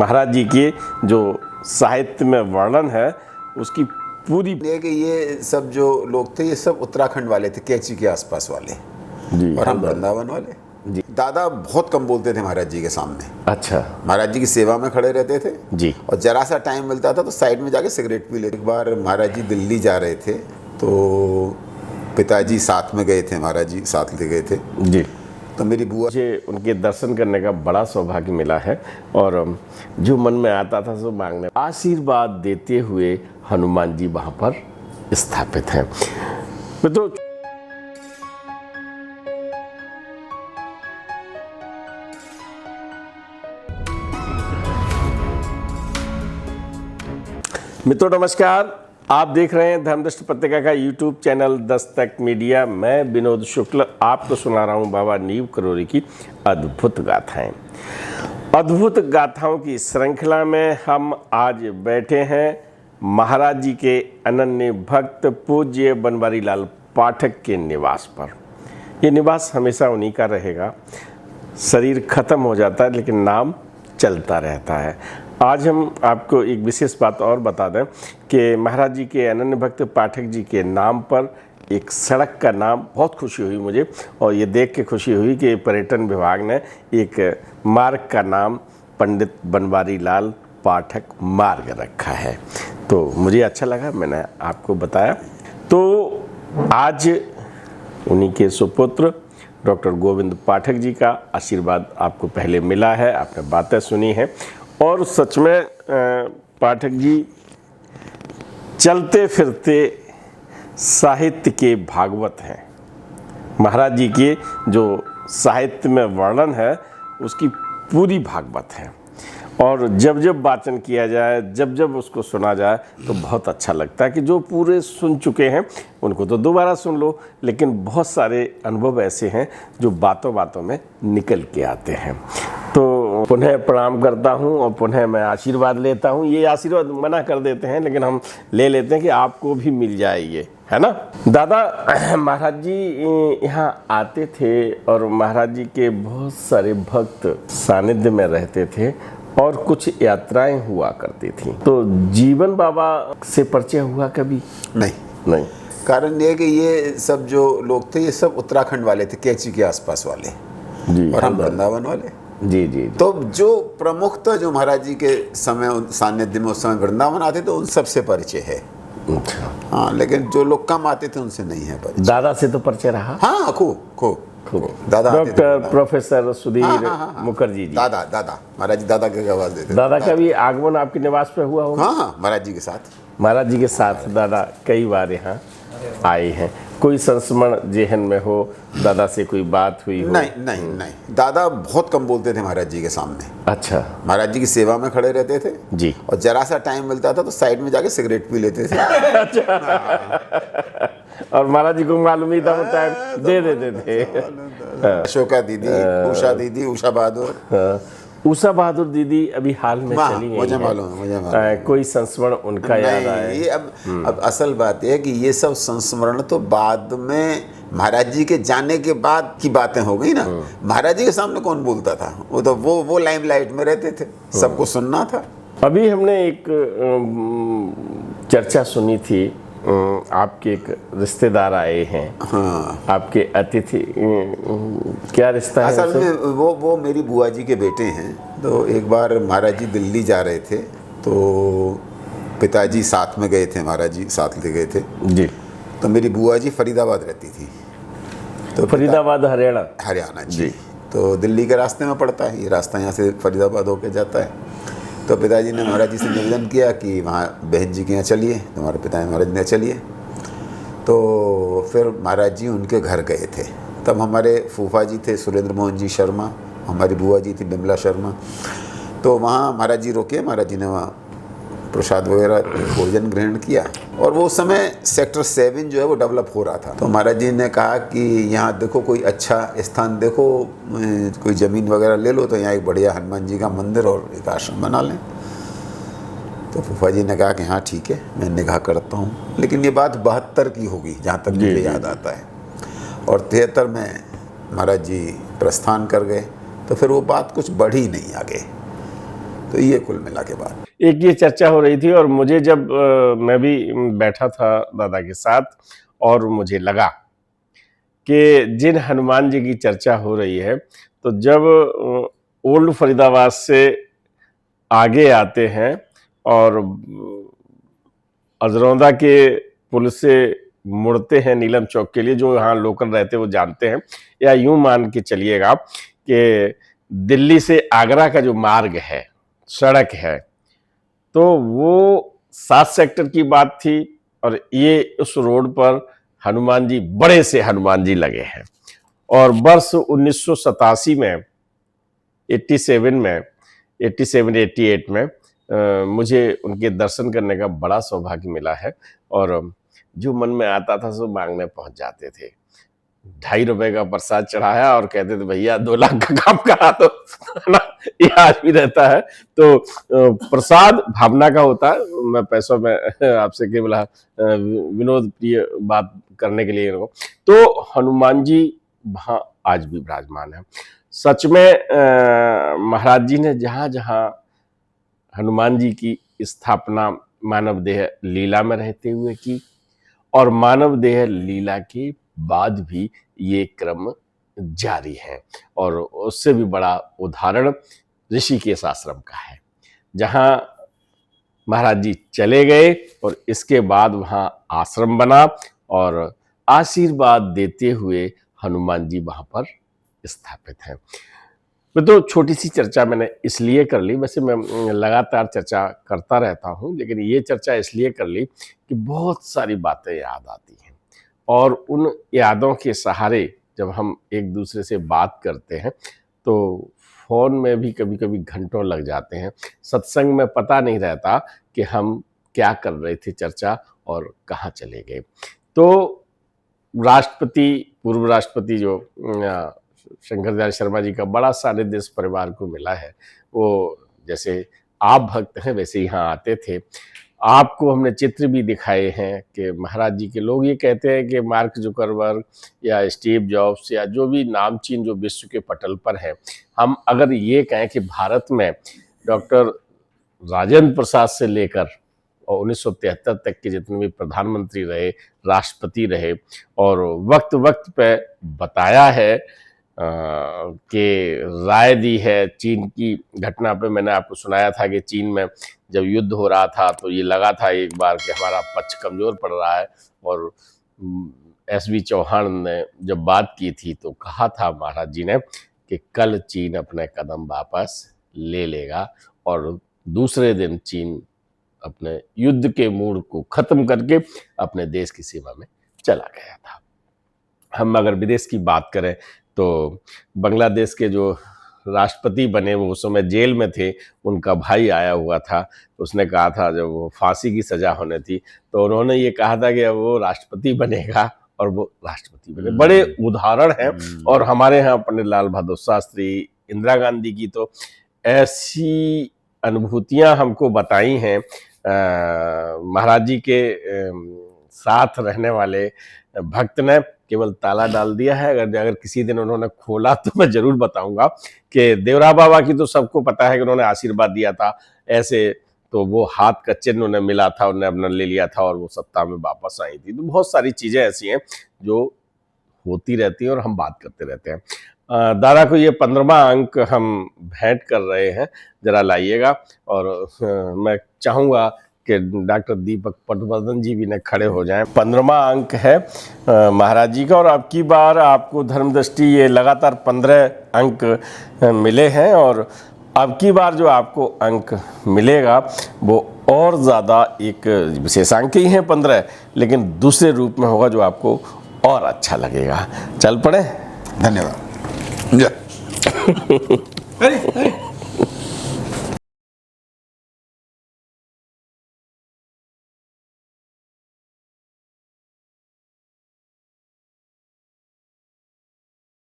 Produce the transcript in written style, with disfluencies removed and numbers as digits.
महाराज जी के जो साहित्य में वर्णन है उसकी पूरी कि ये सब जो लोग थे ये सब उत्तराखंड वाले थे, कैची के आसपास वाले जी और हम वृंदावन वाले जी। दादा बहुत कम बोलते थे महाराज जी के सामने। अच्छा। महाराज जी की सेवा में खड़े रहते थे जी। और जरा सा टाइम मिलता था तो साइड में जाके सिगरेट पी लेते। एक बार महाराज जी दिल्ली जा रहे थे तो पिताजी साथ में गए थे, महाराज जी साथ ले गए थे जी। तो मेरी बुआ मुझे उनके दर्शन करने का बड़ा सौभाग्य मिला है और जो मन में आता था सो मांगने आशीर्वाद देते हुए हनुमान जी वहाँ पर स्थापित हैं। मित्रों, नमस्कार। आप देख रहे हैं धर्मदृष्टि पत्रिका का यूट्यूब चैनल दस्तक मीडिया। मैं विनोद शुक्ल आपको सुना रहा हूं बाबा नीव करोरी की अद्भुत गाथाएं। अद्भुत गाथाओं की श्रृंखला में हम आज बैठे हैं महाराज जी के अनन्य भक्त पूज्य बनवारी लाल पाठक के निवास पर। ये निवास हमेशा उन्हीं का रहेगा। शरीर खत्म हो जाता है लेकिन नाम चलता रहता है। आज हम आपको एक विशेष बात और बता दें कि महाराज जी के अनन्य भक्त पाठक जी के नाम पर एक सड़क का नाम, बहुत खुशी हुई मुझे और ये देख के खुशी हुई कि पर्यटन विभाग ने एक मार्ग का नाम पंडित बनवारी लाल पाठक मार्ग रखा है। तो मुझे अच्छा लगा, मैंने आपको बताया। तो आज उन्हीं के सुपुत्र डॉक्टर गोविंद पाठक जी का आशीर्वाद आपको पहले मिला है, आपने बातें सुनी हैं और सच में पाठक जी चलते फिरते साहित्य के भागवत हैं। महाराज जी के जो साहित्य में वर्णन है उसकी पूरी भागवत है और जब जब वाचन किया जाए, जब जब उसको सुना जाए तो बहुत अच्छा लगता है कि जो पूरे सुन चुके हैं उनको तो दोबारा सुन लो, लेकिन बहुत सारे अनुभव ऐसे हैं जो बातों बातों में निकल के आते हैं। तो पुनः प्रणाम करता हूं और पुनः मैं आशीर्वाद लेता हूं। ये आशीर्वाद मना कर देते हैं लेकिन हम ले लेते हैं कि आपको भी मिल जाए, ये है ना। दादा, महाराज जी यहाँ आते थे और महाराज जी के बहुत सारे भक्त सानिध्य में रहते थे और कुछ यात्राएं हुआ करती थी। तो जीवन बाबा से परिचय हुआ कभी? नहीं। कारण ये कि ये सब जो लोग थे ये सब उत्तराखंड वाले थे, कैची के आसपास वाले जी और हम वृंदावन वाले जी जी। तो जो प्रमुख था जो महाराज जी के समय सानिध्य में उस समय वृंदावन आते थे उन सबसे परिचय है। अच्छा। हाँ, लेकिन जो लोग कम आते थे उनसे नहीं है परिचय। दादा से तो परिचय रहा? हाँ, खूब दादा डॉक्टर प्रोफेसर सुधीर मुखर्जी जी। दादा महाराज जी दादा के आवाज देते। दादा का भी आगमन आपके निवास पे हुआ होगा? हाँ, महाराज जी के साथ दादा कई बार यहाँ आए हैं। कोई संस्मरण जेहन में हो, दादा से कोई बात हुई हो? नहीं। दादा बहुत कम बोलते थे महाराज जी के सामने। अच्छा। महाराज जी की सेवा में खड़े रहते थे जी और जरा सा टाइम मिलता था तो साइड में जाके सिगरेट पी लेते थे। और महाराज जी को मालूम ही था वो टाइम दे देते थे। अशोका दीदी, उषा दीदी, उषा बहादुर, उषा बहादुर दीदी अभी हाल में चली गई। मुझे मालूम। कोई संस्मरण उनका याद आया? ये अब असल बात है कि ये सब संस्मरण तो बाद में महाराज जी के जाने के बाद की बातें हो गई ना। महाराज जी के सामने कौन बोलता था? वो तो वो लाइमलाइट में रहते थे, सबको सुनना था। अभी हमने एक चर्चा सुनी थी, आपके एक रिश्तेदार आए हैं। हाँ, आपके अतिथि, क्या रिश्ता है? असल में वो मेरी बुआ जी के बेटे हैं। तो एक बार महाराज जी दिल्ली जा रहे थे तो पिताजी साथ में गए थे, महाराज जी साथ ले गए थे जी। तो मेरी बुआ जी फरीदाबाद रहती थी। तो फरीदाबाद हरियाणा जी। तो दिल्ली के रास्ते में पड़ता है ये रास्ता, यहाँ से फरीदाबाद होके जाता है। तो पिताजी ने महाराज जी से निवेदन किया कि वहाँ बहन जी के यहाँ चलिए, तुम्हारे पिता महाराज ने चलिए। तो फिर महाराज जी उनके घर गए थे। तब हमारे फूफा जी थे सुरेंद्र मोहन जी शर्मा, हमारी बुआ जी थी बिमला शर्मा। तो वहाँ महाराज जी रुके, महाराज जी ने वहाँ प्रसाद वगैरह भोजन ग्रहण किया और वो समय सेक्टर 7 जो है वो डेवलप हो रहा था। तो महाराज जी ने कहा कि यहाँ देखो कोई अच्छा स्थान देखो, कोई ज़मीन वगैरह ले लो तो यहाँ एक बढ़िया हनुमान जी का मंदिर और एक आश्रम बना लें। तो फूफा जी ने कहा कि हाँ ठीक है, मैं निगाह करता हूँ। लेकिन ये बात 72 की होगी जहाँ तक मुझे याद आता है और 73 में महाराज जी प्रस्थान कर गए। तो फिर वो बात कुछ बढ़ी नहीं आगे। तो ये कुल मिला के बात। एक ये चर्चा हो रही थी और मुझे जब मैं भी बैठा था दादा के साथ और मुझे लगा कि जिन हनुमान जी की चर्चा हो रही है, तो जब ओल्ड फरीदाबाद से आगे आते हैं और अजरौंदा के पुल से मुड़ते हैं नीलम चौक के लिए, जो यहाँ लोकल रहते वो जानते हैं, या यूं मान के चलिएगा कि दिल्ली से आगरा का जो मार्ग है, सड़क है, तो वो 7 सेक्टर की बात थी और ये उस रोड पर हनुमान जी, बड़े से हनुमान जी लगे हैं। और वर्ष 1987 में 87-88 में मुझे उनके दर्शन करने का बड़ा सौभाग्य मिला है और जो मन में आता था सो मांगने पहुंच जाते थे। 2.5 रुपए का प्रसाद चढ़ाया और कहते थे भैया 2 लाख का काम करा दो, है ना। ये आज भी रहता है। तो प्रसाद भावना का होता है। मैं पैसों में आपसे केवल विनोद प्रिय बात करने के लिए, तो हनुमान जी वहाँ आज भी विराजमान है। सच में महाराज जी ने जहाँ जहाँ हनुमान जी की स्थापना मानव देह लीला में रहते हुए की और मानव देह लीला के बाद भी ये क्रम जारी है। और उससे भी बड़ा उदाहरण ऋषिकेश आश्रम का है, जहाँ महाराज जी चले गए और इसके बाद वहाँ आश्रम बना और आशीर्वाद देते हुए हनुमान जी वहाँ पर स्थापित हैं। मैं तो छोटी सी चर्चा मैंने इसलिए कर ली, वैसे मैं लगातार चर्चा करता रहता हूँ, लेकिन ये चर्चा इसलिए कर ली कि बहुत सारी बातें याद आती हैं और उन यादों के सहारे जब हम एक दूसरे से बात करते हैं तो फ़ोन में भी कभी कभी घंटों लग जाते हैं। सत्संग में पता नहीं रहता कि हम क्या कर रहे थे चर्चा और कहाँ चले गए। तो राष्ट्रपति, पूर्व राष्ट्रपति जो शंकर दयाल शर्मा जी का बड़ा सारे देश परिवार को मिला है। वो जैसे आप भक्त हैं वैसे यहाँ आते थे। आपको हमने चित्र भी दिखाए हैं कि महाराज जी के लोग ये कहते हैं कि मार्क जुकरबर्ग या स्टीव जॉब्स या जो भी नामचीन जो विश्व के पटल पर हैं, हम अगर ये कहें कि भारत में डॉक्टर राजेंद्र प्रसाद से लेकर और 1973 तक के जितने भी प्रधानमंत्री रहे, राष्ट्रपति रहे और वक्त वक्त पे बताया है कि राय दी है चीन की घटना पे। मैंने आपको सुनाया था कि चीन में जब युद्ध हो रहा था तो ये लगा था एक बार कि हमारा पक्ष कमज़ोर पड़ रहा है, और एस.वी. चौहान ने जब बात की थी तो कहा था महाराज जी ने कि कल चीन अपने कदम वापस ले लेगा, और दूसरे दिन चीन अपने युद्ध के मूड को ख़त्म करके अपने देश की सीमा में चला गया था। हम अगर विदेश की बात करें तो बांग्लादेश के जो राष्ट्रपति बने वो उस समय जेल में थे, उनका भाई आया हुआ था। उसने कहा था जब वो फांसी की सज़ा होने थी तो उन्होंने ये कहा था कि वो राष्ट्रपति बनेगा, और वो राष्ट्रपति बने। बड़े उदाहरण हैं। और हमारे यहाँ पंडित लाल बहादुर शास्त्री, इंदिरा गांधी की तो ऐसी अनुभूतियाँ हमको बताई हैं। महाराज जी के साथ रहने वाले भक्त ने केवल ताला डाल दिया है। अगर किसी दिन उन्होंने खोला तो मैं जरूर बताऊंगा कि देवरा बाबा की तो सबको पता है कि उन्होंने आशीर्वाद दिया था। ऐसे तो वो हाथ का चिन्ह उन्हें मिला था, उन्हें अपना ले लिया था और वो सत्ता में वापस आई थी। तो बहुत सारी चीज़ें ऐसी हैं जो होती रहती हैं और हम बात करते रहते हैं। दादा को ये 15वां अंक हम भेंट कर रहे हैं, जरा लाइएगा। और मैं चाहूँगा कि डॉक्टर दीपक पटवर्धन जी भी ने खड़े हो जाएं। 15वां अंक है महाराज जी का, और अब की बार आपको धर्मदृष्टि ये लगातार 15 अंक मिले हैं, और अब की बार जो आपको अंक मिलेगा वो और ज़्यादा एक विशेषांक ही हैं 15, लेकिन दूसरे रूप में होगा जो आपको और अच्छा लगेगा। चल पड़े। धन्यवाद। अरे